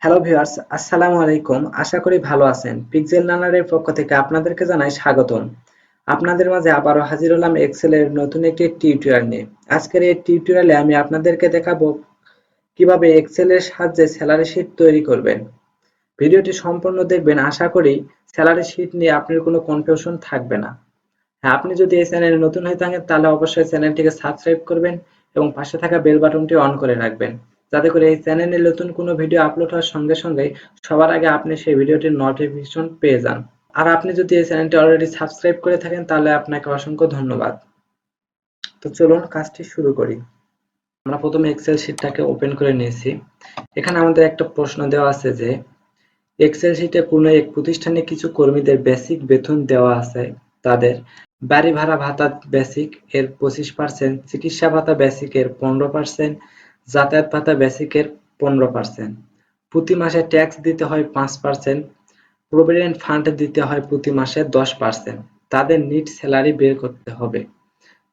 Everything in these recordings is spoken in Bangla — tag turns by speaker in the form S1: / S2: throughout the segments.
S1: হ্যালো ভিউয়ার্স, আসসালামু আলাইকুম। আশা করি ভালো আছেন। পিক্সেল লার্নারের পক্ষ থেকে আপনাদেরকে জানাই স্বাগতম। আপনাদের মাঝে আবারও হাজির হলাম এক্সেলের নতুন একটি টিউটোরিয়াল নিয়ে। আজকের এই টিউটোরিয়ালে আমি আপনাদেরকে দেখাবো কিভাবে এক্সেলের সাহায্যে স্যালারি শীট তৈরি করবেন। ভিডিওটি সম্পূর্ণ দেখবেন, আশা করি স্যালারি শীট নিয়ে আপনার কোনো কনফিউশন থাকবে না। হ্যাঁ, আপনি যদি এই চ্যানেলে নতুন হয়ে থাকেন তাহলে অবশ্যই চ্যানেলটিকে সাবস্ক্রাইব করবেন এবং পাশে থাকা বেল বাটনটি অন করে রাখবেন, যাতে করে এই চ্যানেলে নতুন কোনো ভিডিও আপলোড হওয়ার সঙ্গে সঙ্গে সবার আগে আপনি সেই ভিডিওটির নোটিফিকেশন পেয়ে যান। আর আপনি যদি এই চ্যানেলটি অলরেডি সাবস্ক্রাইব করে থাকেন তাহলে আপনাকে অসংখ্য ধন্যবাদ। তো চলুন কাজটি শুরু করি। আমরা প্রথমে এক্সেল শিটটাকে ওপেন করে নিয়েছি। এখানে আমাদের একটা প্রশ্ন দেওয়া আছে যে এক্সেল শিটে কোনো এক প্রতিষ্ঠানে কিছু কর্মীদের বেসিক বেতন দেওয়া আছে। তাদের বাড়ি ভাড়া ভাতা বেসিক এর 25%, চিকিৎসা ভাতা বেসিক এর 15%, যাতায়াত ভাতা বেসিক এর 15%, প্রতি মাসে ট্যাক্স দিতে হয় 5%, প্রভিডেন্ট ফান্ড দিতে হয় প্রতি মাসে 10%। তাদের নিট স্যালারি বের করতে হবে।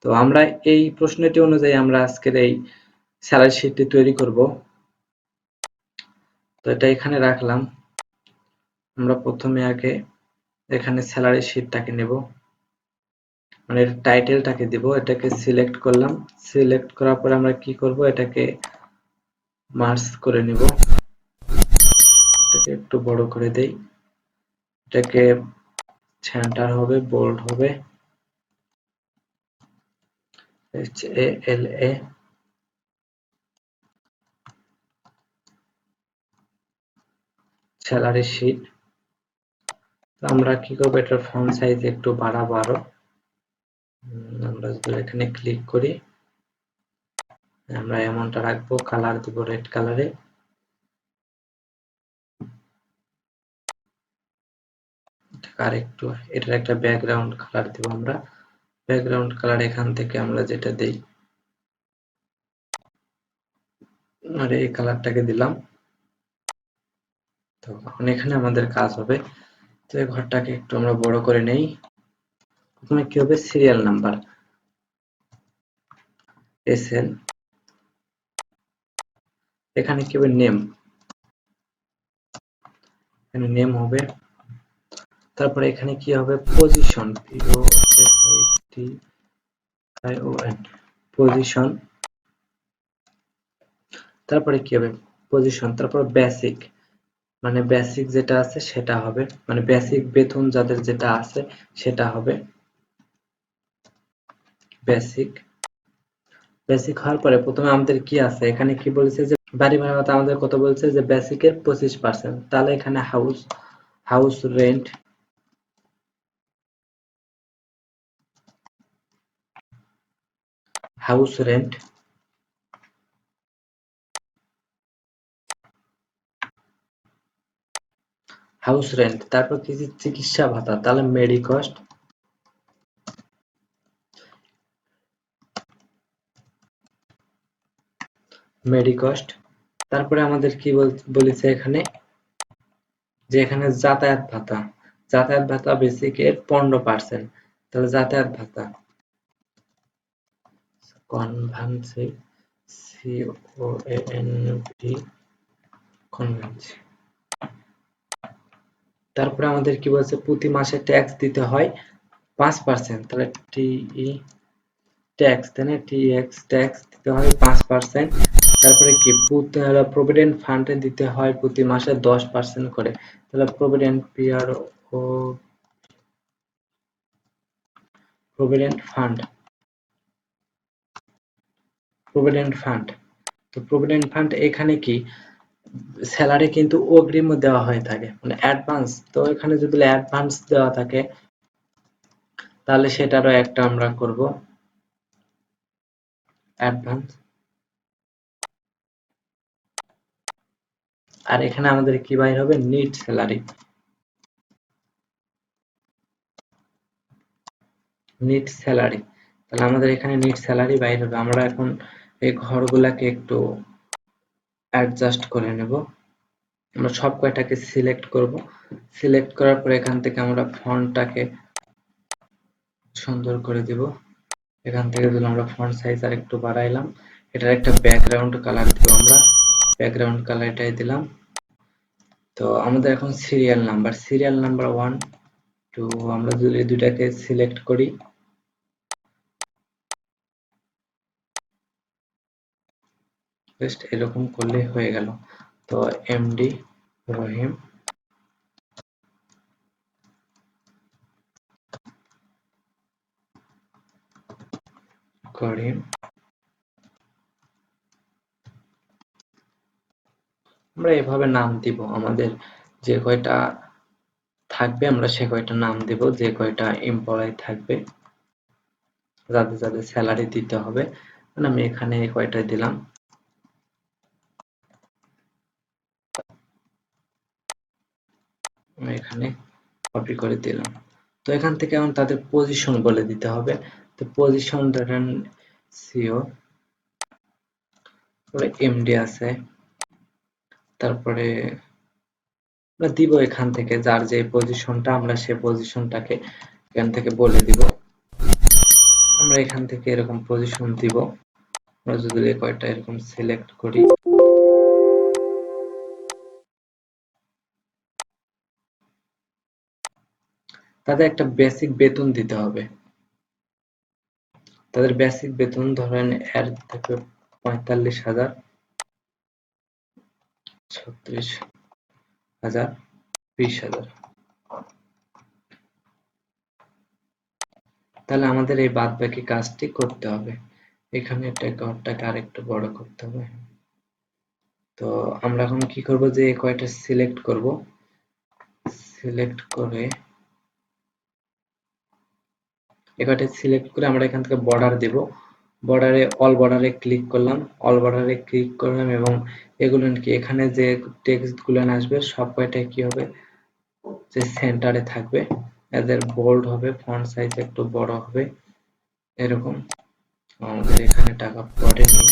S1: তো আমরা এই প্রশ্নটি অনুযায়ী আমরা আজকের এই স্যালারি শিটটি তৈরি করব। তো এটা এখানে রাখলাম। আমরা প্রথমে আগে এখানে স্যালারি শিটটাকে নেব, মানে এর টাইটেলটাকে দিব। এটাকে সিলেক্ট করলাম। সিলেক্ট করার পরে আমরা কি করব, এটাকে মার্জ করে নিব। এটাকে একটু বড় করে দেই। এটাকে সেন্টার হবে, বোল্ড হবে, HALA। Salary sheet. আমরা কি করব, এটার ফন্ট সাইজ একটু বাড়াবো আরো। আমরা যদি এখানে ক্লিক করি, আমরা এমনটা রাখবো, কালার দিব রেড কালারে। আর একটু এটার একটা ব্যাকগ্রাউন্ড কালার দিব আমরা। ব্যাকগ্রাউন্ড কালার এখান থেকে আমরা যেটা দেই, আর এই কালারটাকে দিলাম। তো এখন এখানে আমাদের কাজ হবে। তো এই ঘরটাকে একটু আমরা বড় করে নেই। প্রথমে কি হবে, সিরিয়াল নাম্বার SN, এখানে কি হবে, নেম, এখানে নেম হবে। তারপরে এখানে কি হবে, পজিশন, POSITION, পজিশন। তারপরে কি হবে, পজিশন, তারপর বেসিক, মানে বেসিক যেটা আছে সেটা হবে, মানে বেসিক বেতন যাদের যেটা আছে সেটা হবে বেসিক। বেসিক হওয়ার পরে প্রথমে আমাদের কি আছে, এখানে কি বলেছে যে বাড়ি ভাড়া ভাতা আমাদের কত বলছে, যে বেসিকের 25%। তাহলে এখানে house house rent, house rent, house rent. তারপর কি, চিকিৎসা ভাতা, তাহলে মেডিকস্ট, মেডিকস্ট। তারপরে আমাদের কি বলেছে এখানে, যে এখানে যাতায়াত ভাতা, যাতায়াত ভাতা বেসিকের 15%। তাহলে যাতায়াত ভাতা, কনভান্সি, COANV, কনভান্সি। তারপরে আমাদের কি বলছে, প্রতি মাসে ট্যাক্স দিতে হয় 5%। তাহলে TE ট্যাক্স, তাই না, TX ট্যাক্স দিতে হয় 5%। তারপরে কি, প্রভিডেন্ট ফান্ডে দিতে হয় প্রতি মাসে 10% করে। তাহলে provident PRO, provident fund, provident fund. তো প্রভিডেন্ট ফান্ড এখানে কি, স্যালারি কিন্তু অগ্রিম দেওয়া হয়ে থাকে, মানে অ্যাডভান্স। তো এখানে যদি অ্যাডভান্স দেওয়া থাকে তাহলে সেটারও একটা আমরা করব অ্যাডভান্স। আর এখানে আমাদের কি বাইর হবে, নিট স্যালারি, নিট স্যালারি। তাহলে আমাদের এখানে নিট স্যালারি বাইর হবে। আমরা এখন এই ঘরগুলাকে একটু অ্যাডজাস্ট করে নেব। আমরা সব কয়টাকে সিলেক্ট করব। সিলেক্ট করার পর এখান থেকে আমরা ফন্টটাকে সুন্দর করে দিব। এখান থেকে দিলাম আমরা ফন্ট সাইজ আর একটু বাড়াইলাম। এটার একটা ব্যাকগ্রাউন্ড কালার দিব আমরা, ব্যাকগ্রাউন্ড কালার এটাই দিলাম। তো আমাদের এখন সিরিয়াল নাম্বার 1 2 আমরা যদি দুটাকে সিলেক্ট করি, জাস্ট এরকম করলে হয়ে গেল। তো এমডি রহিম করিম, আমরা এভাবে নাম দিব। আমাদের যে কয়টা থাকবে আমরা সে কয়টা নাম দিব, যে কয়টা এমপ্লয়ি থাকবে, যাদের যাদের স্যালারি দিতে হবে। আমি এখানে এই কয়টা দিলাম, আমি এখানে কপি করে দিলাম। তো এখান থেকে এখন তাদের পজিশন বলে দিতে হবে। তো পজিশন ধরেন সিও, তারপরে এমডি আছে, তারপরে আমরা দিব এখান থেকে যার যে পজিশনটা, আমরা সে পজিশনটাকে এখান থেকে বলে দিব। আমরা এখান থেকে এরকম পজিশন দিব। আমরা যদি কয়টা এরকম সিলেক্ট করি, তাদের একটা বেসিক বেতন দিতে হবে। তাদের বেসিক বেতন ধরেন এর থেকে 45,000, 36,000, 20,000। তাহলে আমাদের এই বাদ বাকি কাজটি করতে হবে। এখানে ঘরটাকে আরেকটু বড় করতে হবে। তো আমরা এখন কি করব, যে কয়টা সিলেক্ট করব, সিলেক্ট করে এখানে সিলেক্ট করে আমরা এখান থেকে বর্ডার দেব। বর্ডারে অল বর্ডারে ক্লিক করলাম, অল বর্ডারে ক্লিক করলাম এবং এগুলো কি এখানে যে টেক্সট গুলো আসবে সব কয়টাই কি হবে, যে সেন্টারে থাকবে। এদের বোল্ড হবে, ফন্ট সাইজ একটু বড় হবে, এরকম। আমাদের এখানে টাকা পড়েনি।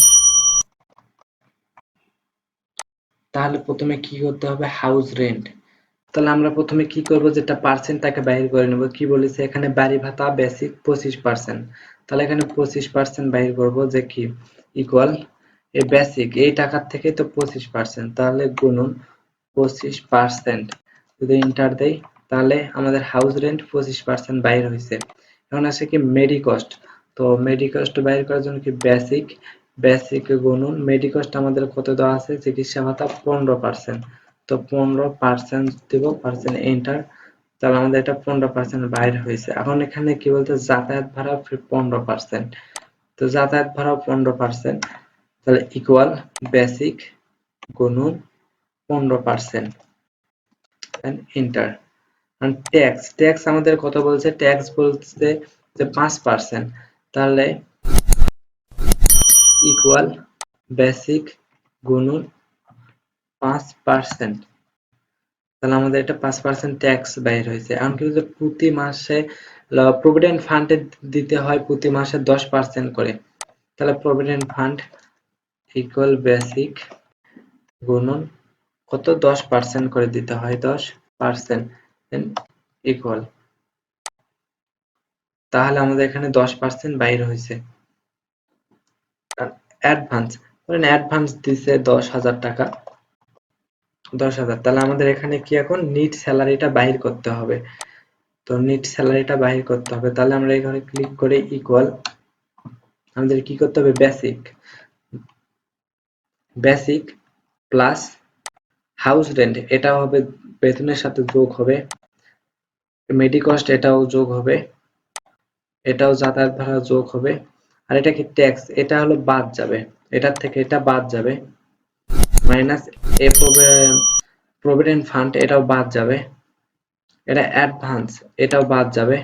S1: তাহলে প্রথমে কি করতে হবে, হাউস রেন্ট। তাহলে আমরা প্রথমে কি করব, যেটা পার্সেন্ট তাকে বাইর করে নেব। কি বলেছে এখানে, বাড়ি ভাতা বেসিক 25%। তাহলে এখানে 25% বাইর করব, যে কি ইকুয়াল এই বেসিক এই টাকার থেকে তো 25%, তাহলে গুণন 25%। যদি ইন্টার দেই তাহলে আমাদের হাউস রেন্ট 25% বাইর হয়েছে। এখন আসে কি মেডিকস্ট। তো মেডিকস্ট বাইর করার জন্য কি বেসিক, বেসিক গুণন মেডিকস্ট আমাদের কত দেওয়া আছে, চিকিৎসা ভাতা 15%। তো 15% দিব, পার্সেন্ট এন্টার। তাহলে আমাদের এটা 15% বাইর হয়েছে। এখন এখানে কি বলতে, যাতায়াত ভাড়া 15%। তো যাতায়াত ভাড়া 15%, তাহলে ইকুয়াল বেসিক গুণন 15%, এন্টার। ট্যাক্স, ট্যাক্স আমাদের কত বলছে, ট্যাক্স বলছে যে 5%। তাহলে ইকুয়াল বেসিক গুণন 5%। তাহলে আমাদের এটা 5% ট্যাক্স বাইর হয়েছে। এখন কিন্তু প্রতি মাসে প্রভিডেন্ট ফান্ডে দিতে হয় প্রতি মাসে 10% করে। তাহলে প্রভিডেন্ট ফান্ড ইকুয়াল বেসিক গুণন কত, 10% করে দিতে হয়, 10%, ইকুয়াল। তাহলে আমাদের এখানে 10% বাইর হয়েছে। অ্যাডভান্স, ধরেন অ্যাডভান্স দিছে 10,000 টাকা, 10,000। তাহলে আমাদের এখানে কি এখন নিট স্যালারিটা বাহির করতে হবে। তো নিট স্যালারিটা বাহির করতে হবে। তাহলে আমরা এখানে ক্লিক করে ইকুয়াল, আমাদের কি করতে হবে, basic, basic plus house rent, এটা হবে বেতনের সাথে যোগ হবে, মেডিকস্ট এটাও যোগ হবে, এটাও যাতায়াত ভাড়া যোগ হবে। আর এটা কি ট্যাক্স, এটা হলো বাদ যাবে, এটার থেকে এটা বাদ যাবে, মাইনাস এ প্রভিডেন্ট ফান্ড এটাও বাদ যাবে, এটা অ্যাডভান্স এটাও বাদ যাবে।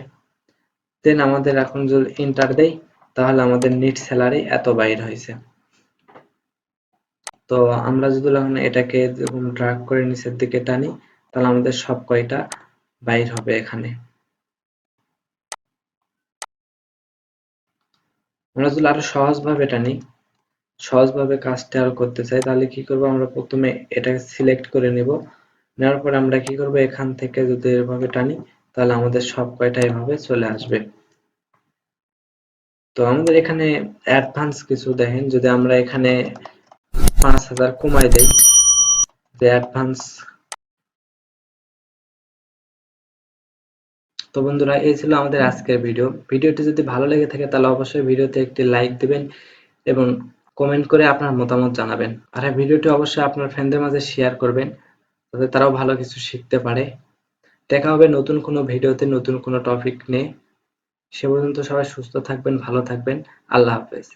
S1: দেন আমাদের এখন যদি এন্টার দেই তাহলে আমাদের নেট স্যালারি এত বাইর হয়েছে। তো আমরা যদি এখন এটাকে যখন ড্র্যাগ করে নিচের দিকে টানি তাহলে আমাদের সব কয়টা বাইর হবে এখানে। আমরা যদি আরো সহজভাবে টানি, সহজভাবে কাজটা আরো করতে চাই, তাহলে কি করব, আমরা প্রথমে এটাকে সিলেক্ট করে নেব। নেওয়ার পর আমরা কি করব, এখান থেকে যদি এভাবে টানি তাহলে আমাদের সব কয়টা এভাবে চলে আসবে। তো আমাদের এখানে অ্যাডভান্স কিছু দেখেন, যদি আমরা এখানে 5,000 কমাই দেই, যে অ্যাডভান্স তো বন্ধুরা, এই ছিল আমাদের আজকের ভিডিও। ভিডিওটি যদি ভালো লেগে থাকে তাহলে অবশ্যই ভিডিওতে একটি লাইক দিবেন এবং কমেন্ট করে আপনার মতামত জানাবেন। আর এই ভিডিওটি অবশ্যই আপনার ফ্রেন্ডদের মাঝে শেয়ার করবেন, যাতে তারাও ভালো কিছু শিখতে পারে। দেখা হবে নতুন কোনো ভিডিওতে নতুন কোনো টপিক নিয়ে। সে পর্যন্ত সবাই সুস্থ থাকবেন, ভালো থাকবেন। আল্লাহ হাফেজ।